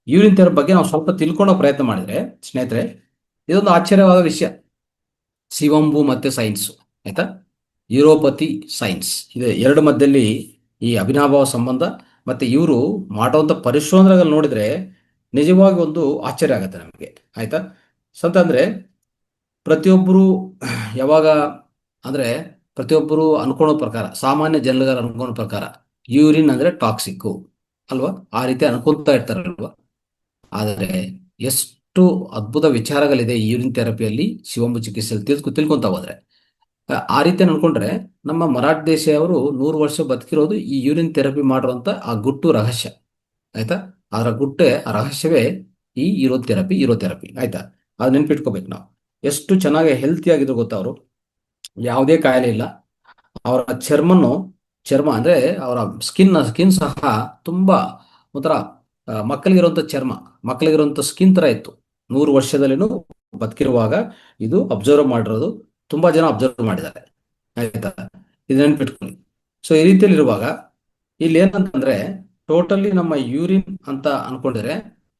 Urine therapy ಬಗ್ಗೆ ನಾವು ಸ್ವಲ್ಪ ತಿಳ್ಕೊಳ್ಳೋ ಪ್ರಯತ್ನ ಮಾಡಿದ್ರೆ ಸ್ನೇಹಿತರೆ, ಇದೊಂದು ಆಶ್ಚರ್ಯವಾದ ವಿಷಯ. ಶಿವಂಬು ಮತ್ತೆ ಸೈನ್ಸ್, ಆಯ್ತಾ, ಯುರೋಪತಿ ಸೈನ್ಸ್ ಇದೆ ಎರಡು ಮಧ್ಯದಲ್ಲಿ ಈ ಅವಿನಾಭಾವ ಸಂಬಂಧ. ಮತ್ತೆ ಇವರು ಮಾಡುವಂಥ ಪರಿಶೋಧನೆಗಳು ನೋಡಿದ್ರೆ ನಿಜವಾಗಿ ಒಂದು ಆಶ್ಚರ್ಯ ಆಗುತ್ತೆ ನಮಗೆ, ಆಯ್ತಾ. ಸಂತಂದ್ರೆ ಪ್ರತಿಯೊಬ್ಬರು ಯಾವಾಗ ಅಂದ್ರೆ ಪ್ರತಿಯೊಬ್ಬರು ಅನ್ಕೊಳ್ಳೋ ಪ್ರಕಾರ, ಸಾಮಾನ್ಯ ಜನಗಳ ಅನ್ಕೊಳ್ಳೋ ಪ್ರಕಾರ ಯೂರಿನ್ ಅಂದ್ರೆ ಟಾಕ್ಸಿಕ್ಕು ಅಲ್ವಾ, ಆ ರೀತಿ ಅನ್ಕೊಂತಾ ಇರ್ತಾರಲ್ವಾ. ಆದರೆ ಎಷ್ಟು ಅದ್ಭುತ ವಿಚಾರಗಳಿದೆ ಈ ಯೂರಿನ್ ಥೆರಪಿಯಲ್ಲಿ, ಶಿವಂಬು ಚಿಕಿತ್ಸೆಯಲ್ಲಿ ತಿಳ್ಕೊಂತ ಹೋದ್ರೆ. ಆ ರೀತಿ ಅನ್ಕೊಂಡ್ರೆ ನಮ್ಮ ಮರಾಠ ದೇಶದವರು 100 ವರ್ಷ ಬದುಕಿರೋದು ಈ ಯೂರಿನ್ ಥೆರಪಿ ಮಾಡುವಂತ ಆ ಗುಟ್ಟು ರಹಸ್ಯ, ಆಯ್ತಾ. ಅದರ ಗುಟ್ಟೆ ಆ ರಹಸ್ಯವೇ ಈ ಯೂರೋ ಥೆರಪಿ ಆಯ್ತಾ. ಅದು ನೆನ್ಪಿಟ್ಕೋಬೇಕು ನಾವು. ಎಷ್ಟು ಚೆನ್ನಾಗಿ ಹೆಲ್ತಿ ಆಗಿದ್ರು ಗೊತ್ತಾ ಅವರು, ಯಾವುದೇ ಕಾಯಿಲೆ ಇಲ್ಲ. ಅವರ ಚರ್ಮ ಅಂದ್ರೆ ಅವರ ಸ್ಕಿನ್ ಸಹ ತುಂಬಾ ಒಂಥರ ಮಕ್ಕಳಿಗಿರುವಂತ ಚರ್ಮ, ಮಕ್ಕಳಿಗಿರುವಂತ ಸ್ಕಿನ್ ತರ ಇತ್ತು. 100 ವರ್ಷದಲ್ಲಿನೂ ಬದುಕಿರುವಾಗ ಇದು ಅಬ್ಸರ್ವ್ ಮಾಡಿರೋದು ತುಂಬಾ ಜನ ಅಬ್ಸರ್ವ್ ಮಾಡಿದ್ದಾರೆ, ಆಯ್ತಾ. ಇದು ನೆನ್ಪಿಟ್ಕೊಳ್ಳಿ. ಸೊ ಈ ರೀತಿಯಲ್ಲಿ ಇರುವಾಗ ಇಲ್ಲಿ ಏನಂತಂದ್ರೆ ಟೋಟಲಿ ನಮ್ಮ ಯೂರಿನ್ ಅಂತ ಅನ್ಕೊಂಡಿದ್ರೆ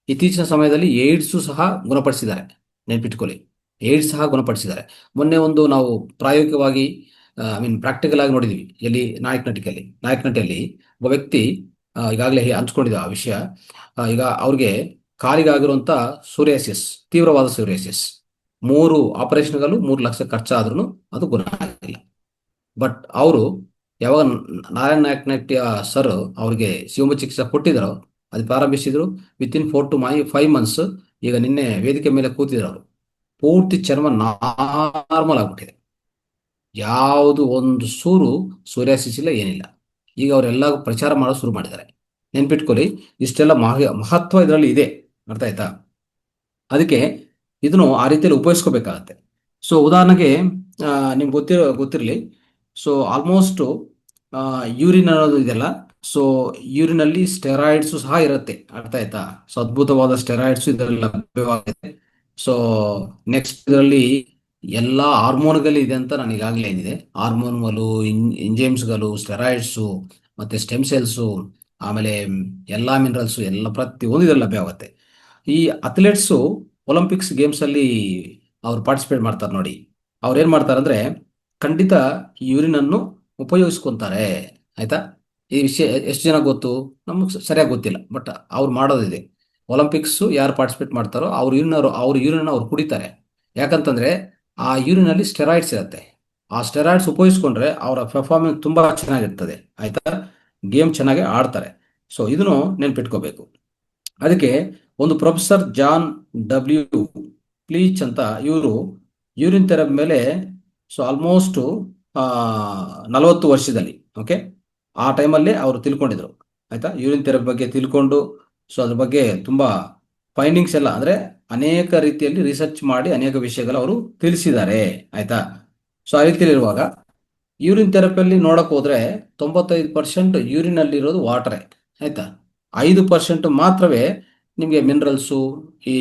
ಇತ್ತೀಚಿನ ಸಮಯದಲ್ಲಿ ಏಡ್ಸ್ ಸಹ ಗುಣಪಡಿಸಿದ್ದಾರೆ. ನೆನ್ಪಿಟ್ಕೊಳ್ಳಿ, ಏಡ್ಸ್ ಸಹ ಗುಣಪಡಿಸಿದ್ದಾರೆ. ಮೊನ್ನೆ ಒಂದು ನಾವು ಪ್ರಾಯೋಗಿಕವಾಗಿ ಪ್ರಾಕ್ಟಿಕಲ್ ಆಗಿ ನೋಡಿದ್ವಿ. ಎಲ್ಲಿ? ನಾಯಕನಹಟ್ಟಿಯಲ್ಲಿ ಒಬ್ಬ ವ್ಯಕ್ತಿ ಈಗಾಗಲೇ ಹಂಚ್ಕೊಂಡಿದ್ದ ಆ ವಿಷಯ. ಈಗ ಅವ್ರಿಗೆ ಕಾಲಿಗೆ ಆಗಿರುವಂತ ಸೂರಿಯಾಸಿಸ್, ತೀವ್ರವಾದ ಸೂರಿಯಾಸಿಸ್, 3 ಆಪರೇಷನ್ಗಳು 3 ಲಕ್ಷ ಖರ್ಚಾದ್ರೂ ಅದು ಗುಣ ಆಗಿಲ್ಲ. ಬಟ್ ಅವರು ಯಾವಾಗ ನಾರಾಯಣ ನಾಯಕನಹಟ್ಟಿ ಸರ್ ಅವ್ರಿಗೆ ಶಿವಮೊಗ್ಗ ಚಿಕಿತ್ಸೆ ಕೊಟ್ಟಿದ್ರು, ಅದು ಪ್ರಾರಂಭಿಸಿದ್ರು. ವಿತಿನ್ 4 to 5 months ಈಗ ನಿನ್ನೆ ವೇದಿಕೆ ಮೇಲೆ ಕೂತಿದ್ರು ಅವರು. ಪೂರ್ತಿ ಚರ್ಮ ನಾರ್ಮಲ್ ಆಗ್ಬಿಟ್ಟಿದೆ, ಯಾವುದು ಒಂದು ಸೂರು ಸೂರ್ಯಾಸಿಸ್ ಇಲ್ಲ, ಏನಿಲ್ಲ. ಈಗ ಅವರೆಲ್ಲ ಪ್ರಚಾರ ಮಾಡೋದು ಶುರು ಮಾಡಿದ್ದಾರೆ. ನೆನ್ಪಿಟ್ಕೊಳ್ಳಿ, ಇಷ್ಟೆಲ್ಲ ಮಹತ್ವ ಇದರಲ್ಲಿ ಇದೆ, ಅರ್ಥ ಆಯ್ತಾ. ಅದಕ್ಕೆ ಇದನ್ನು ಆ ರೀತಿಯಲ್ಲಿ ಉಪಯೋಗಿಸ್ಕೋಬೇಕಾಗತ್ತೆ. ಸೊ ಉದಾಹರಣೆಗೆ ನಿಮ್ಗೆ ಗೊತ್ತಿರಲಿ. ಸೊ ಆಲ್ಮೋಸ್ಟ್ ಯೂರಿನ್ ಅನ್ನೋದು ಇದೆಲ್ಲ. ಸೊ ಯೂರಿನ್ ಅಲ್ಲಿ ಸ್ಟೆರಾಯ್ಡ್ಸ್ ಸಹ ಇರುತ್ತೆ, ಅರ್ಥ ಆಯ್ತಾ. ಸೊ ಅದ್ಭುತವಾದ ಸ್ಟೆರಾಯ್ಡ್ಸ್ ಇದರಲ್ಲಿ ಲಭ್ಯವಾಗಿದೆ. ಸೊ ನೆಕ್ಸ್ಟ್ ಇದರಲ್ಲಿ ಎಲ್ಲ ಹಾರ್ಮೋನ್ಗಳು ಇದೆ ಅಂತ ನಾನು ಈಗಾಗಲೇ ಏನಿದೆ, ಹಾರ್ಮೋನ್ಗಳು, ಇಂಜೈಮ್ಸ್ಗಳು, ಸ್ಟೆರಾಯ್ಡ್ಸು, ಮತ್ತೆ ಸ್ಟೆಮ್ ಸೆಲ್ಸು, ಆಮೇಲೆ ಎಲ್ಲಾ ಮಿನರಲ್ಸು, ಎಲ್ಲ ಪ್ರತಿಯೊಂದು ಇದರಲ್ಲಿ ಲಭ್ಯವಾಗುತ್ತೆ. ಈ ಅಥ್ಲೆಟ್ಸು ಒಲಿಂಪಿಕ್ಸ್ ಗೇಮ್ಸ್ ಅಲ್ಲಿ ಅವ್ರು ಪಾರ್ಟಿಸಿಪೇಟ್ ಮಾಡ್ತಾರೆ ನೋಡಿ. ಅವ್ರು ಏನ್ ಮಾಡ್ತಾರೆ ಅಂದ್ರೆ ಖಂಡಿತ ಯೂರಿನ್ ಅನ್ನು ಉಪಯೋಗಿಸ್ಕೊಂತಾರೆ, ಆಯ್ತಾ. ಈ ವಿಷಯ ಎಷ್ಟು ಜನ ಗೊತ್ತು? ನಮಗೆ ಸರಿಯಾಗಿ ಗೊತ್ತಿಲ್ಲ, ಬಟ್ ಅವ್ರು ಮಾಡೋದಿದೆ. ಒಲಿಂಪಿಕ್ಸ್ ಯಾರು ಪಾರ್ಟಿಸಿಪೇಟ್ ಮಾಡ್ತಾರೋ ಅವ್ರ ಯೂರಿನ್ ಅವ್ರು ಕುಡಿತಾರೆ. ಯಾಕಂತಂದ್ರೆ ಆ ಯೂರಿನ್ ಅಲ್ಲಿ ಸ್ಟೆರಾಯ್ಡ್ಸ್ ಇರುತ್ತೆ. ಆ ಸ್ಟೆರಾಯ್ಡ್ಸ್ ಉಪಯೋಗಿಸ್ಕೊಂಡ್ರೆ ಅವರ ಪರ್ಫಾರ್ಮೆನ್ಸ್ ತುಂಬಾ ಚೆನ್ನಾಗಿರ್ತದೆ, ಆಯ್ತಾ. ಗೇಮ್ ಚೆನ್ನಾಗಿ ಆಡ್ತಾರೆ. ಸೊ ಇದನ್ನು ನೆನ್ಪಿಟ್ಕೋಬೇಕು. ಅದಕ್ಕೆ ಒಂದು ಪ್ರೊಫೆಸರ್ ಜಾನ್ ಡಬ್ಲ್ಯೂ ಪ್ಲೀಚ್ ಅಂತ ಇವರು ಯೂರಿನ್ ಥೆರಪಿ ಮೇಲೆ ಸೊ ಆಲ್ಮೋಸ್ಟ್ 40 ವರ್ಷದಲ್ಲಿ, ಓಕೆ, ಆ ಟೈಮಲ್ಲಿ ಅವರು ತಿಳ್ಕೊಂಡಿದ್ರು, ಆಯ್ತಾ. ಯೂರಿನ್ ಥೆರಪಿ ಬಗ್ಗೆ ತಿಳ್ಕೊಂಡು ಸೊ ಅದ್ರ ಬಗ್ಗೆ ತುಂಬಾ ಫೈಂಡಿಂಗ್ಸ್ ಎಲ್ಲ ಅಂದ್ರೆ ಅನೇಕ ರೀತಿಯಲ್ಲಿ ರಿಸರ್ಚ್ ಮಾಡಿ ಅನೇಕ ವಿಷಯಗಳು ಅವರು ತಿಳಿಸಿದ್ದಾರೆ, ಆಯ್ತಾ. ಸೊ ಆ ರೀತಿಯಲ್ಲಿ ಇರುವಾಗ ಯೂರಿನ್ ಥೆರಪಿಯಲ್ಲಿ ನೋಡಕ್ ಹೋದ್ರೆ 95% ಯೂರಿನ್ ಅಲ್ಲಿ ಇರೋದು ವಾಟರೇ, ಆಯ್ತಾ. 5% ಮಾತ್ರವೇ ನಿಮಗೆ ಮಿನರಲ್ಸು, ಈ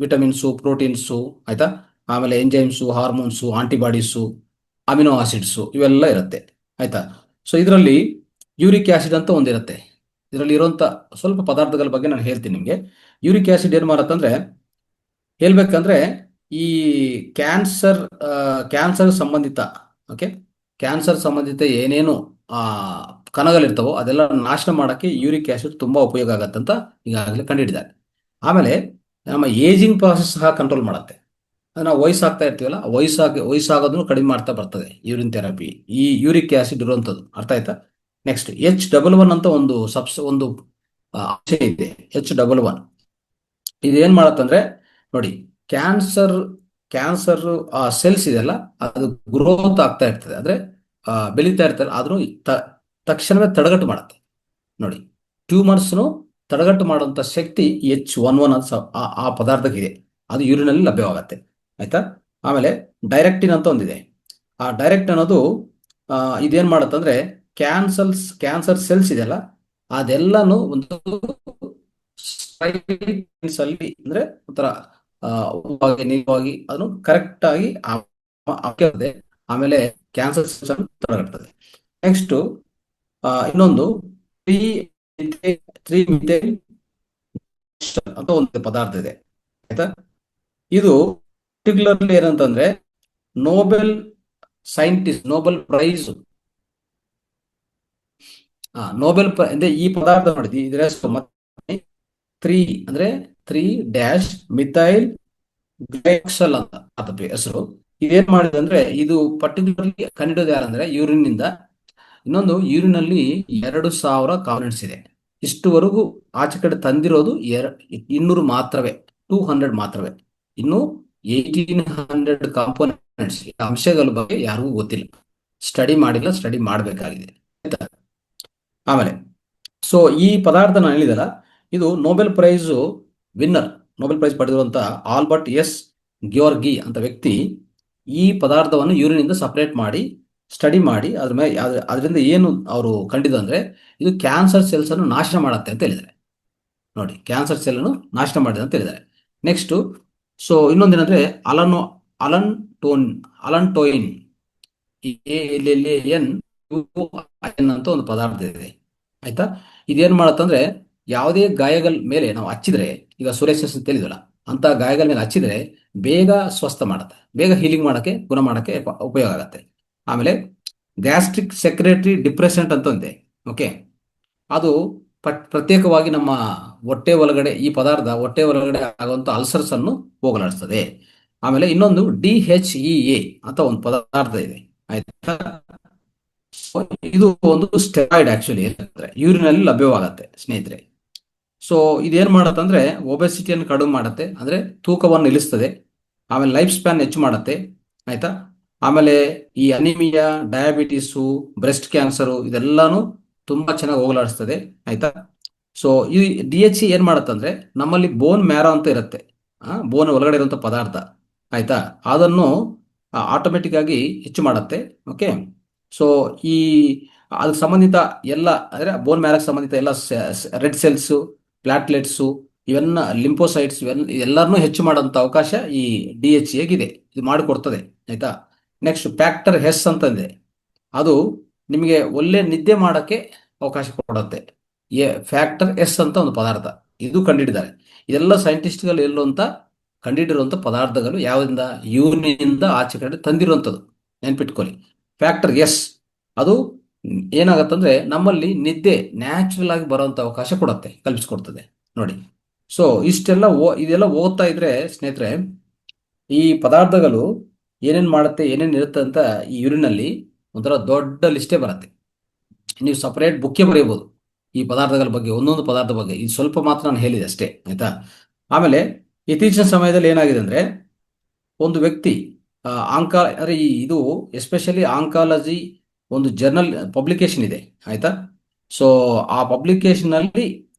ವಿಟಮಿನ್ಸು, ಪ್ರೋಟೀನ್ಸು, ಆಯ್ತಾ, ಆಮೇಲೆ enzymes, hormones, antibodies, amino acids ಇವೆಲ್ಲ ಇರುತ್ತೆ, ಆಯ್ತಾ. ಸೊ ಇದರಲ್ಲಿ ಯೂರಿಕ್ ಆಸಿಡ್ ಅಂತ ಒಂದಿರುತ್ತೆ. ಇದರಲ್ಲಿ ಇರುವಂತ ಸ್ವಲ್ಪ ಪದಾರ್ಥಗಳ ಬಗ್ಗೆ ನಾನು ಹೇಳ್ತೀನಿ ನಿಮಗೆ. ಯೂರಿಕ್ ಆಸಿಡ್ ಏನ್ ಮಾಡತ್ತಂದ್ರೆ ಹೇಳ್ಬೇಕಂದ್ರೆ ಈ ಕ್ಯಾನ್ಸರ್ ಕ್ಯಾನ್ಸರ್ ಸಂಬಂಧಿತ, ಓಕೆ, ಕ್ಯಾನ್ಸರ್ ಸಂಬಂಧಿತ ಏನೇನು ಆ ಕಣಗಳಿರ್ತಾವೋ ಅದೆಲ್ಲ ನಾಶನ ಮಾಡಕ್ಕೆ ಯೂರಿಕ್ ಆಸಿಡ್ ತುಂಬಾ ಉಪಯೋಗ ಆಗತ್ತಂತ ಈಗಾಗಲೇ ಕಂಡುಹಿಡಿದ್ದಾರೆ. ಆಮೇಲೆ ನಮ್ಮ ಏಜಿಂಗ್ ಪ್ರಾಸೆಸ್ ಸಹ ಕಂಟ್ರೋಲ್ ಮಾಡುತ್ತೆ. ಅದು ನಾವು ವಯಸ್ಸಾಗ್ತಾ ಇರ್ತೀವಲ್ಲ, ವಯಸ್ಸಾಗೋದನ್ನು ಕಡಿಮೆ ಮಾಡ್ತಾ ಬರ್ತದೆ ಯೂರಿನ್ ಥೆರಪಿ, ಈ ಯೂರಿಕ್ ಆಸಿಡ್ ಇರುವಂಥದ್ದು, ಅರ್ಥ ಆಯ್ತಾ. ನೆಕ್ಸ್ಟ್ H11 ಅಂತ ಒಂದು ಅಂಶ ಇದೆ, H11. ಇದೇನ್ ಮಾಡತ್ತಂದ್ರೆ ನೋಡಿ, ಕ್ಯಾನ್ಸರ್ ಕ್ಯಾನ್ಸರ್ ಸೆಲ್ಸ್ ಇದೆಲ್ಲ ಅದು ಗ್ರೋತ್ ಆಗ್ತಾ ಇರ್ತದೆ, ಅಂದ್ರೆ ಬೆಳೀತಾ ಇರ್ತಾರೆ. ಆದ್ರೂ ತಕ್ಷಣವೇ ತಡೆಗಟ್ಟು ಮಾಡುತ್ತೆ ನೋಡಿ. ಟ್ಯೂಮರ್ಸ್ನು ತಡೆಗಟ್ಟು ಮಾಡುವಂತ ಶಕ್ತಿ H11 ಅಂತ ಆ ಪದಾರ್ಥಕ್ಕಿದೆ. ಅದು ಯೂರಿನಲ್ಲಿ ಲಭ್ಯವಾಗತ್ತೆ, ಆಯ್ತಾ. ಆಮೇಲೆ ಡೈರೆಕ್ಟಿನ್ ಅಂತ ಒಂದಿದೆ. ಆ ಡೈರೆಕ್ಟ್ ಅನ್ನೋದು ಇದೇನ್ ಮಾಡತ್ತಂದ್ರೆ ಕ್ಯಾನ್ಸರ್ ಸೆಲ್ಸ್ ಇದೆಯಲ್ಲ ಅದೆಲ್ಲಾನು ಒಂದು ಅಲ್ಲಿ ಅಂದ್ರೆ ಒಂಥರ ನೀವಾಗಿ ಅದನ್ನು ಕರೆಕ್ಟ್ ಆಗಿ ಹಾಕಿರ್ತದೆ. ಆಮೇಲೆ ಕ್ಯಾನ್ಸರ್ ಸೆಲ್ಸ್ ತಡೆಗಟ್ಟುತ್ತದೆ. ನೆಕ್ಸ್ಟ್ ಇನ್ನೊಂದು ತ್ರೀ ತ್ರೀ ಮಿಥೈಲ್ ಅಂತ ಒಂದು ಪದಾರ್ಥ ಇದೆ ಆಯ್ತಾ. ಇದು ಪರ್ಟಿಕ್ಯುಲರ್ಲಿ ಏನಂತಂದ್ರೆ ನೋಬೆಲ್ ಸೈಂಟಿಸ್ಟ್ ನೋಬೆಲ್ ಪ್ರೈಸ್ ಅಂದ್ರೆ ಈ ಪದಾರ್ಥ ಮಾಡಿದ್ವಿ ಇದರ ಹೆಸರು ಮತ್ತೆ ತ್ರೀ ಅಂದ್ರೆ ತ್ರೀ ಡ್ಯಾಶ್ ಮಿಥೈಲ್ ಗ್ಲೈಕಾಲ್ ಅಂತ ಅದರ ಹೆಸರು. ಇದೇನ್ ಮಾಡಿದೆ ಅಂದ್ರೆ ಇದು ಪರ್ಟಿಕ್ಯುಲರ್ಲಿ ಕಂಡಿಡಿಯೋದು ಯಾರಂದ್ರೆ ಯೂರಿನ್ ನಿಂದ. ಇನ್ನೊಂದು ಯೂರಿನ್ ಅಲ್ಲಿ 2,000 ಕಾಂಪೊನೆಂಟ್ಸ್ ಇದೆ. ಇಷ್ಟುವರೆಗೂ ಆಚೆ ಕಡೆ ತಂದಿರೋದು 200 ಮಾತ್ರವೇ, 200 ಮಾತ್ರವೇ. ಇನ್ನು 1800 ಕಾಂಪೊನೆಂಟ್ಸ್ ಅಂಶಗಳ ಬಗ್ಗೆ ಯಾರಿಗೂ ಗೊತ್ತಿಲ್ಲ, ಸ್ಟಡಿ ಮಾಡಿಲ್ಲ, ಸ್ಟಡಿ ಮಾಡಬೇಕಾಗಿದೆ ಆಯ್ತಾ. ಆಮೇಲೆ ಸೊ ಈ ಪದಾರ್ಥ ನಾನು ಹೇಳಿದಲ್ಲ, ಇದು Nobel prize winner, Nobel prize ಪಡೆದಿರುವಂತ Albert S ಗ್ಯೋರ್ಗಿ ಅಂತ ವ್ಯಕ್ತಿ ಈ ಪದಾರ್ಥವನ್ನು ಯೂರಿನಿಂದ ಸಪರೇಟ್ ಮಾಡಿ ಸ್ಟಡಿ ಮಾಡಿ ಅದ್ರ ಮೇಲೆ ಅದರಿಂದ ಏನು ಅವರು ಕಂಡಿದ್ದು ಅಂದ್ರೆ ಇದು ಕ್ಯಾನ್ಸರ್ ಸೆಲ್ಸ್ ಅನ್ನು ನಾಶ ಮಾಡುತ್ತೆ ಅಂತ ಹೇಳಿದ್ದಾರೆ. ನೋಡಿ, ಕ್ಯಾನ್ಸರ್ ಸೆಲ್ ಅನ್ನು ನಾಶ ಮಾಡಿದೆ ಅಂತ ಹೇಳಿದ್ದಾರೆ. ನೆಕ್ಸ್ಟ್ ಸೊ ಇನ್ನೊಂದೇನಂದ್ರೆ ಅಲನ್ ಟೋನ್ ಅಲಂಟೋಯಿನ್ ಎನ್ ಅಂತ ಒಂದು ಪದಾರ್ಥ ಇದೆ ಆಯ್ತಾ. ಇದೇನ್ ಮಾಡತ್ತಂದ್ರೆ ಯಾವುದೇ ಗಾಯಗಳ ಮೇಲೆ ನಾವು ಹಚ್ಚಿದ್ರೆ, ಈಗ ಸೋರಿಯಾಸಿಸ್ ಅಂತ ಹೇಳಿದ್ವಲ್ಲ, ಅಂತ ಗಾಯಗಳ ಮೇಲೆ ಹಚ್ಚಿದ್ರೆ ಬೇಗ ಸ್ವಸ್ಥ ಮಾಡುತ್ತೆ, ಬೇಗ ಹೀಲಿಂಗ್ ಮಾಡಕ್ಕೆ, ಗುಣ ಮಾಡಕ್ಕೆ ಉಪಯೋಗ ಆಗುತ್ತೆ. ಆಮೇಲೆ ಗ್ಯಾಸ್ಟ್ರಿಕ್ ಸೆಕ್ರೆಟರಿ ಡಿಪ್ರೆಸೆಂಟ್ ಅಂತ ಇದೆ. ಓಕೆ, ಅದು ಪ್ರತ್ಯೇಕವಾಗಿ ನಮ್ಮ ಹೊಟ್ಟೆ ಒಳಗಡೆ ಈ ಪದಾರ್ಥ ಹೊಟ್ಟೆ ಒಳಗಡೆ ಆಗುವಂತ ಅಲ್ಸರ್ಸ್ ಅನ್ನು ಹೋಗಲಾಡಿಸ್ತದೆ. ಆಮೇಲೆ ಇನ್ನೊಂದು DHEA ಅಂತ ಒಂದು ಪದಾರ್ಥ ಇದೆ ಆಯ್ತಾ. ಇದು ಒಂದು ಸ್ಟೆರಾಯ್ಡ್ ಆಕ್ಚುಲಿ ಯೂರಿನ್ ಅಲ್ಲಿ ಲಭ್ಯವಾಗತ್ತೆ ಸ್ನೇಹಿತರೆ. ಸೊ ಇದೇನ್ ಮಾಡತ್ತಂದ್ರೆ ಒಬೆಸಿಟಿಯನ್ನು ಕಡಿಮೆ ಮಾಡುತ್ತೆ, ಅಂದ್ರೆ ತೂಕವನ್ನು ನಿಲ್ಲಿಸ್ತದೆ. ಆಮೇಲೆ ಲೈಫ್ ಸ್ಪ್ಯಾನ್ ಹೆಚ್ಚು ಮಾಡುತ್ತೆ ಆಯ್ತಾ. ಆಮೇಲೆ ಈ ಅನಿಮಿಯಾ, ಡಯಾಬಿಟಿಸು, ಬ್ರೆಸ್ಟ್ ಕ್ಯಾನ್ಸರು ಇದೆಲ್ಲಾನು ತುಂಬಾ ಚೆನ್ನಾಗಿ ಹೋಗಲಾಡಿಸ್ತದೆ ಆಯ್ತಾ. ಸೊ ಈ DHE ಏನ್ ಮಾಡತ್ತಂದ್ರೆ ನಮ್ಮಲ್ಲಿ ಬೋನ್ ಮ್ಯಾರೋ ಅಂತ ಇರುತ್ತೆ, ಬೋನ್ ಒಳಗಡೆ ಇರುವಂತ ಪದಾರ್ಥ ಆಯ್ತಾ, ಅದನ್ನು ಆಟೋಮೆಟಿಕ್ ಆಗಿ ಹೆಚ್ಚು ಮಾಡುತ್ತೆ. ಓಕೆ, ಸೊ ಈ ಅದಕ್ಕೆ ಸಂಬಂಧಿತ ಎಲ್ಲ ಅಂದ್ರೆ ಬೋನ್ ಮ್ಯಾರಕ್ಕೆ ಸಂಬಂಧಿತ ಎಲ್ಲ ರೆಡ್ ಸೆಲ್ಸ್, ಪ್ಲಾಟ್ಲೆಟ್ಸು, ಇವನ್ನ ಲಿಂಪೋಸೈಟ್ಸ್ ಎಲ್ಲರನ್ನೂ ಹೆಚ್ಚು ಮಾಡುವಂತ ಅವಕಾಶ ಈ DHE ಇದೆ, ಇದು ಮಾಡಿಕೊಡ್ತದೆ ಆಯ್ತಾ. ನೆಕ್ಸ್ಟ್ ಫ್ಯಾಕ್ಟರ್ ಎಸ್ ಅಂತ ಇದೆ, ಅದು ನಿಮಗೆ ಒಳ್ಳೆ ನಿದ್ದೆ ಮಾಡಕ್ಕೆ ಅವಕಾಶ ಕೊಡುತ್ತೆ. ಫ್ಯಾಕ್ಟರ್ ಎಸ್ ಅಂತ ಒಂದು ಪದಾರ್ಥ ಇದು ಕಂಡಿಡಿದ್ದಾರೆ. ಇದೆಲ್ಲ ಸೈಂಟಿಸ್ಟ್ಗಳು ಎಲ್ಲುವಂತ ಕಂಡಿಡಿರುವಂತ ಪದಾರ್ಥಗಳು ಯಾವುದರಿಂದ, ಯೂರಿನಿಂದ ಆಚೆ ಕಡೆ ತಂದಿರುವಂಥದ್ದು, ನೆನ್ಪಿಟ್ಕೊಳ್ಳಿ. ಫ್ಯಾಕ್ಟರ್ ಎಸ್ ಅದು ಏನಾಗತ್ತಂದ್ರೆ ನಮ್ಮಲ್ಲಿ ನಿದ್ದೆ ನ್ಯಾಚುರಲ್ ಆಗಿ ಬರುವಂತ ಅವಕಾಶ ಕೊಡುತ್ತೆ, ಕಲ್ಪಿಸ್ಕೊಡ್ತದೆ ನೋಡಿ. ಸೊ ಇದೆಲ್ಲ ಓದ್ತಾ ಇದ್ರೆ ಸ್ನೇಹಿತರೆ, ಈ ಪದಾರ್ಥಗಳು ಏನೇನ್ ಮಾಡುತ್ತೆ, ಏನೇನ್ ಇರುತ್ತೆ ಅಂತ ಈ ಯೂರಿನಲ್ಲಿ ಒಂಥರ ದೊಡ್ಡ ಲಿಸ್ಟೇ ಬರುತ್ತೆ. ನೀವು ಸಪರೇಟ್ ಬುಕ್ಕೇ ಬರೆಯಬಹುದು ಈ ಪದಾರ್ಥಗಳ ಬಗ್ಗೆ, ಒಂದೊಂದು ಪದಾರ್ಥ ಬಗ್ಗೆ. ಇದು ಸ್ವಲ್ಪ ಮಾತ್ರ ನಾನು ಹೇಳಿದೆ ಅಷ್ಟೇ ಆಯ್ತಾ. ಆಮೇಲೆ ಇತ್ತೀಚಿನ ಸಮಯದಲ್ಲಿ ಏನಾಗಿದೆ ಅಂದ್ರೆ ಒಂದು ವ್ಯಕ್ತಿ ಅಂದ್ರೆ ಇದು ಎಸ್ಪೆಷಲಿ ಆಂಕಾಲಜಿ ಒಂದು ಜರ್ನಲ್ ಪಬ್ಲಿಕೇಶನ್ ಇದೆ ಆಯ್ತಾ. ಸೊ ಆ ಪಬ್ಲಿಕೇಶನ್ ಅಲ್ಲಿ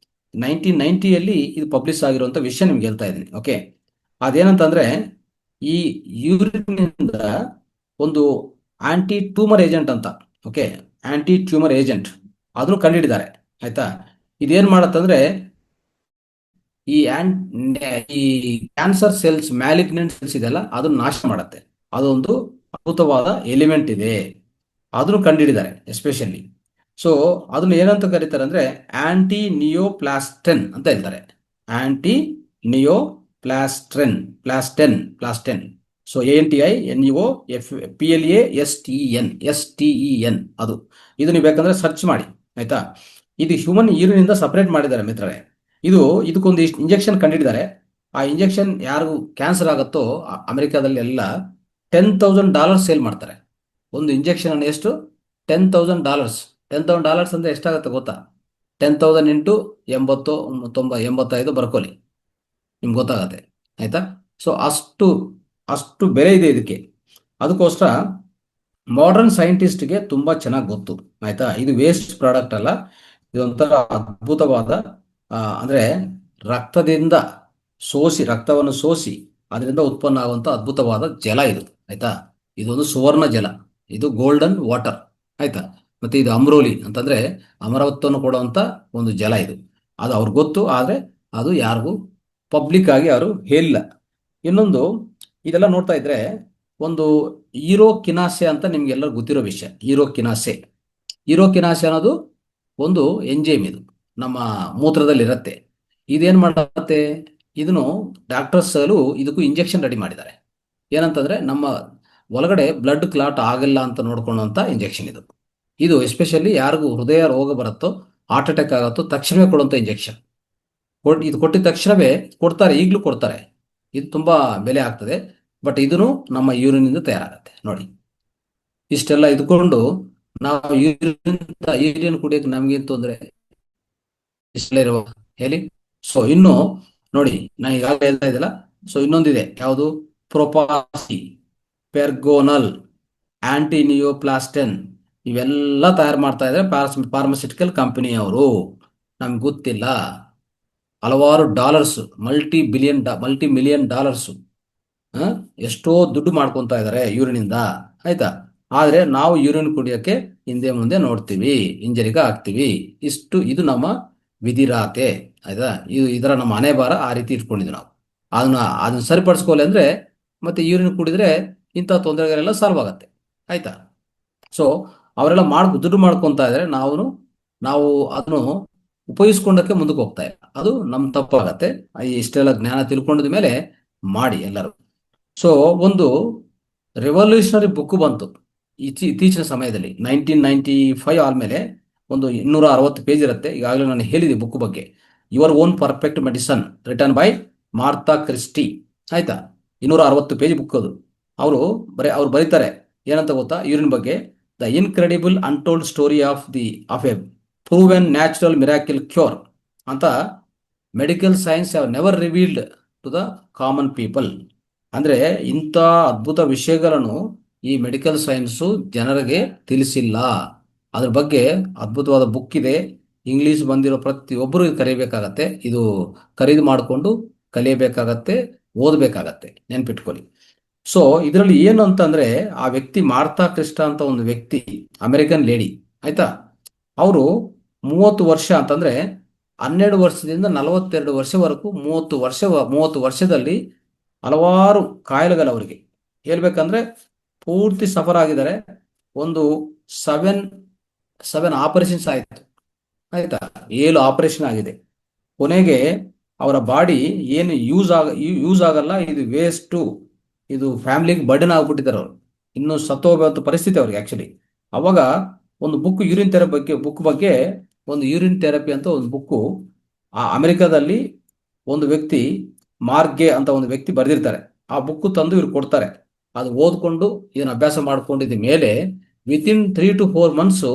1990ಯಲ್ಲಿ ಇದು ಪಬ್ಲಿಷ್ ಆಗಿರುವಂತ ವಿಷಯ ನಿಮ್ಗೆ ಹೇಳ್ತಾ ಇದ್ದೀನಿ. ಓಕೆ, ಅದೇನಂತಂದ್ರೆ ಈ ಯೂರಿನಿಂದ ಒಂದು ಆಂಟಿ ಟ್ಯೂಮರ್ ಏಜೆಂಟ್ ಅಂತ, ಓಕೆ, ಆಂಟಿ ಟ್ಯೂಮರ್ ಏಜೆಂಟ್ ಅದನ್ನು ಕಂಡುಹಿಡಿದ್ದಾರೆ ಆಯ್ತಾ. ಇದೇನ್ ಮಾಡತ್ತಂದ್ರೆ ಈ ಈ ಕ್ಯಾನ್ಸರ್ ಸೆಲ್ಸ್, ಮ್ಯಾಲಿಗ್ನೆಂಟ್ ಸೆಲ್ಸ್ ಇದೆಲ್ಲ ಅದನ್ನ ನಾಶ ಮಾಡುತ್ತೆ. ಅದೊಂದು ಅದ್ಭುತವಾದ ಎಲಿಮೆಂಟ್ ಇದೆ, ಅದನ್ನು ಕಂಡುಹಿಡಿದ್ದಾರೆ ಎಸ್ಪೆಷಲಿ. ಸೊ ಅದನ್ನ ಏನಂತ ಕರೀತಾರೆ ಅಂದ್ರೆ ಆಂಟಿ ನಿಯೋಪ್ಲಾಸ್ಟೆನ್ ಅಂತ ಹೇಳ್ತಾರೆ, ಆಂಟಿ ನಿಯೋಪ್ಲಾಸ್ಟೆನ್ ಪ್ಲಾಸ್ಟೆನ್. ಸೊ ANTINEOPLASTEN ಅದು ನೀವು ಬೇಕಂದ್ರೆ ಸರ್ಚ್ ಮಾಡಿ ಆಯ್ತಾ. ಇದು ಹ್ಯೂಮನ್ ಯೂರಿನಿಂದ ಸಪರೇಟ್ ಮಾಡಿದ್ದಾರೆ ಮಿತ್ರರೇ. ಇದಕ್ಕೊಂದು ಇಂಜೆಕ್ಷನ್ ಕಂಡಿಡಿದ್ದಾರೆ. ಆ ಇಂಜೆಕ್ಷನ್ ಯಾರಿಗೂ ಕ್ಯಾನ್ಸರ್ ಆಗುತ್ತೋ ಅಮೆರಿಕಾದಲ್ಲಿ ಎಲ್ಲ $10,000 ಸೇಲ್ ಮಾಡ್ತಾರೆ. ಒಂದು ಇಂಜೆಕ್ಷನ್ ಅನ್ನು ಎಷ್ಟು, $10,000. $10,000 ಅಂದ್ರೆ ಎಷ್ಟಾಗುತ್ತೆ ಗೊತ್ತಾ? 10,000 ಇಂಟು 80, 90, 85 ಬರ್ಕೊಳ್ಳಿ, ನಿಮ್ಗೆ ಗೊತ್ತಾಗತ್ತೆ ಆಯ್ತಾ. ಸೊ ಅಷ್ಟು ಬೆಲೆ ಇದೆ ಇದಕ್ಕೆ. ಅದಕ್ಕೋಸ್ಕರ ಮಾಡರ್ನ್ ಸೈಂಟಿಸ್ಟ್ಗೆ ತುಂಬಾ ಚೆನ್ನಾಗಿ ಗೊತ್ತು ಆಯ್ತಾ. ಇದು ವೇಸ್ಟ್ ಪ್ರಾಡಕ್ಟ್ ಅಲ್ಲ, ಇದೊಂಥರ ಅದ್ಭುತವಾದ ಅಂದ್ರೆ ರಕ್ತವನ್ನು ಸೋಸಿ ಅದರಿಂದ ಉತ್ಪನ್ನ ಆಗುವಂತ ಅದ್ಭುತವಾದ ಜಲ ಇದು ಆಯ್ತಾ. ಇದೊಂದು ಸುವರ್ಣ ಜಲ, ಇದು ಗೋಲ್ಡನ್ ವಾಟರ್ ಆಯ್ತಾ. ಮತ್ತೆ ಇದು ಅಮ್ರೋಲಿ ಅಂತಂದ್ರೆ ಅಮರತ್ವವನ್ನು ಕೊಡುವಂತ ಒಂದು ಜಲ ಇದು. ಅದು ಅವ್ರಿಗೆ ಗೊತ್ತು, ಆದ್ರೆ ಅದು ಯಾರಿಗೂ ಪಬ್ಲಿಕ್ ಆಗಿ ಅವರು ಹೇಳಿಲ್ಲ. ಇನ್ನೊಂದು ಇದೆಲ್ಲ ನೋಡ್ತಾ ಇದ್ರೆ ಒಂದು ಈರೋಕಿನಾಸೆ ಅಂತ ನಿಮ್ಗೆಲ್ಲರೂ ಗೊತ್ತಿರೋ ವಿಷಯ. ಈರೋಕಿನಾಸೆ ಅನ್ನೋದು ಒಂದು ಎಂಜೈಮ್, ಇದು ನಮ್ಮ ಮೂತ್ರದಲ್ಲಿ ಇರುತ್ತೆ. ಇದೇನ್ ಮಾಡತ್ತೆ, ಇದನ್ನು ಡಾಕ್ಟರ್ಸ್ ಇದಕ್ಕೂ ಇಂಜೆಕ್ಷನ್ ರೆಡಿ ಮಾಡಿದ್ದಾರೆ. ಏನಂತಂದ್ರೆ ನಮ್ಮ ಒಳಗಡೆ ಬ್ಲಡ್ ಕ್ಲಾಟ್ ಆಗಲ್ಲ ಅಂತ ನೋಡ್ಕೊಳ್ಳುವಂತ ಇಂಜೆಕ್ಷನ್ ಇದು. ಇದು ಎಸ್ಪೆಷಲಿ ಯಾರಿಗೂ ಹೃದಯ ರೋಗ ಬರುತ್ತೋ, ಹಾರ್ಟ್ ಅಟ್ಯಾಕ್ ಆಗುತ್ತೋ ತಕ್ಷಣವೇ ಕೊಡುವಂತ ಇಂಜೆಕ್ಷನ್. ಇದು ಕೊಟ್ಟಿದ ತಕ್ಷಣವೇ ಕೊಡ್ತಾರೆ, ಈಗಲೂ ಕೊಡ್ತಾರೆ. ಇದು ತುಂಬಾ ಬೆಲೆ ಆಗ್ತದೆ. ಬಟ್ ಇದನ್ನು ನಮ್ಮ ಯೂರಿನಿಂದ ತಯಾರಾಗುತ್ತೆ ನೋಡಿ. ಇಷ್ಟೆಲ್ಲ ಇದ್ಕೊಂಡು ನಾವು ಯೂರಿನ್ ಕುಡಿಯಕ್ಕೆ ನಮ್ಗೇನ್ ತೊಂದರೆ? ಇಷ್ಟೆಲ್ಲ ಇರುವ ಹೇಳಿ. ಸೊ ಇನ್ನು ನೋಡಿ, ನಾ ಈಗಾಗಲೇ ಹೇಳ್ತಾ ಇದ್ದಲ್ಲ. ಸೊ ಇನ್ನೊಂದಿದೆ, ಯಾವುದು? ಪ್ರೊಪಾಸಿ, ಪೆರ್ಗೋನಲ್, ಆಂಟಿನಿಯೋಪ್ಲಾಸ್ಟೆನ್, ಇವೆಲ್ಲ ತಯಾರು ಮಾಡ್ತಾ ಇದ್ದಾರೆ ಫಾರ್ಮಸ್ಯೂಟಿಕಲ್ ಕಂಪನಿಯವರು. ನಮ್ಗೆ ಗೊತ್ತಿಲ್ಲ. ಹಲವಾರು ಡಾಲರ್ಸ್, ಮಲ್ಟಿ ಮಿಲಿಯನ್ ಡಾಲರ್ಸ್, ಎಷ್ಟೋ ದುಡ್ಡು ಮಾಡ್ಕೊತಾ ಇದ್ದಾರೆ ಯೂರಿನಿಂದ. ಆಯ್ತಾ? ಆದ್ರೆ ನಾವು ಯೂರಿನ್ ಕುಡಿಯೋಕೆ ಹಿಂದೆ ಮುಂದೆ ನೋಡ್ತೀವಿ, ಇಂಜರಿಗೆ ಆಗ್ತೀವಿ. ಇದು ನಮ್ಮ ವಿಧಿರಾತೆ. ಆಯ್ತಾ? ಇದರ ನಮ್ಮ ಹಣೆ ಬಾರ ಆ ರೀತಿ ಇಟ್ಕೊಂಡಿದ್ವಿ ನಾವು. ಅದನ್ನ ಸರಿಪಡಿಸ್ಕೊಳ್ಳಿ ಅಂದ್ರೆ ಮತ್ತೆ ಯೂರಿನ್ ಕುಡಿದ್ರೆ ಇಂಥ ತೊಂದರೆಗಳೆಲ್ಲ ಸಾಲ್ವ್ ಆಗತ್ತೆ. ಆಯ್ತಾ? ಸೊ ಅವರೆಲ್ಲ ದುಡ್ಡು ಮಾಡ್ಕೊತಾ ಇದ್ರೆ ನಾವು ಅದನ್ನು ಉಪಯೋಗಿಸ್ಕೊಂಡಕ್ಕೆ ಮುಂದಕ್ಕೆ ಹೋಗ್ತಾ ಇಲ್ಲ. ಅದು ನಮ್ಮ ತಪ್ಪಾಗತ್ತೆ. ಇಷ್ಟೆಲ್ಲ ಜ್ಞಾನ ತಿಳ್ಕೊಂಡಿದ ಮೇಲೆ ಮಾಡಿ ಎಲ್ಲರೂ. ಸೊ ಒಂದು ರೆವಲ್ಯೂಷನರಿ ಬುಕ್ ಬಂತು ಇತ್ತೀಚಿನ ಸಮಯದಲ್ಲಿ, 1995 ಆದ್ಮೇಲೆ. ಒಂದು 260 ಪೇಜ್ ಇರುತ್ತೆ. ಈಗಾಗಲೇ ನಾನು ಹೇಳಿದೆ ಬುಕ್ ಬಗ್ಗೆ. Your own perfect medicine, written by Martha Christy. ಆಯ್ತಾ? 260 ಪೇಜ್ ಬುಕ್ ಅದು. ಅವ್ರು ಬರೀತಾರೆ ಏನಂತ ಗೊತ್ತಾ ಯೂರಿನ್ ಬಗ್ಗೆ? The incredible untold story of a proven natural miracle cure ಅಂತ. Medical science have never revealed to the common people. ಅಂದ್ರೆ ಇಂಥ ಅದ್ಭುತ ವಿಷಯಗಳನ್ನು ಈ ಮೆಡಿಕಲ್ ಸೈನ್ಸು ಜನರಿಗೆ ತಿಳಿಸಿಲ್ಲ. ಅದ್ರ ಬಗ್ಗೆ ಅದ್ಭುತವಾದ ಬುಕ್ ಇದೆ. ಇಂಗ್ಲಿಷ್ ಬಂದಿರೋ ಪ್ರತಿಯೊಬ್ಬರು ಇದು ಕಲಿಯಬೇಕಾಗತ್ತೆ. ಇದು ಖರೀದಿ ಮಾಡಿಕೊಂಡು ಕಲಿಯಬೇಕಾಗತ್ತೆ, ಓದಬೇಕಾಗತ್ತೆ. ನೆನ್ಪಿಟ್ಕೊಳ್ಳಿ. ಸೊ ಇದರಲ್ಲಿ ಏನು ಅಂತಂದ್ರೆ, ಆ ವ್ಯಕ್ತಿ ಮಾರ್ಥಾ ಕ್ರಿಸ್ಟಾ ಅಂತ ಒಂದು ವ್ಯಕ್ತಿ, ಅಮೆರಿಕನ್ ಲೇಡಿ. ಆಯ್ತಾ? ಅವರು 30 ವರ್ಷ ಅಂತಂದ್ರೆ 12 ವರ್ಷದಿಂದ 42 ವರ್ಷವರೆಗೂ 30 ವರ್ಷದಲ್ಲಿ ಹಲವಾರು ಕಾಯಿಲೆಗಳು ಅವರಿಗೆ. ಹೇಳ್ಬೇಕಂದ್ರೆ ಪೂರ್ತಿ ಸಫರ್ ಆಗಿದ್ದಾರೆ. ಒಂದು 7 ಆಪರೇಷನ್ಸ್ ಆಯಿತು. ಆಯ್ತಾ? 7 ಆಪರೇಷನ್ ಆಗಿದೆ. ಕೊನೆಗೆ ಅವರ ಬಾಡಿ ಏನು ಯೂಸ್ ಆಗಲ್ಲ, ಇದು ವೇಸ್ಟು, ಇದು ಫ್ಯಾಮಿಲಿಗೆ ಬರ್ಡನ್ ಆಗ್ಬಿಟ್ಟಿದ್ದಾರೆ. ಅವರು ಇನ್ನು ಸತ್ತೋಗುವಂತ ಪರಿಸ್ಥಿತಿ ಅವ್ರಿಗೆ ಆಕ್ಚುಲಿ. ಅವಾಗ ಒಂದು ಬುಕ್ ಯೂರಿನ್ ಬಗ್ಗೆ ಒಂದು ಯೂರಿನ್ ಥೆರಪಿ ಅಂತ ಒಂದು ಬುಕ್ಕು ಆ ಅಮೆರಿಕದಲ್ಲಿ ಒಂದು ವ್ಯಕ್ತಿ, ಮಾರ್ಗೆ ಅಂತ ಒಂದು ವ್ಯಕ್ತಿ ಬರೆದಿರ್ತಾರೆ. ಆ ಬುಕ್ ತಂದು ಇವ್ರು ಕೊಡ್ತಾರೆ. ಅದು ಓದ್ಕೊಂಡು ಇದನ್ನ ಅಭ್ಯಾಸ ಮಾಡ್ಕೊಂಡಿದ್ದ ಮೇಲೆ ವಿತಿನ್ 3 to 4 ಮಂತ್ಸ್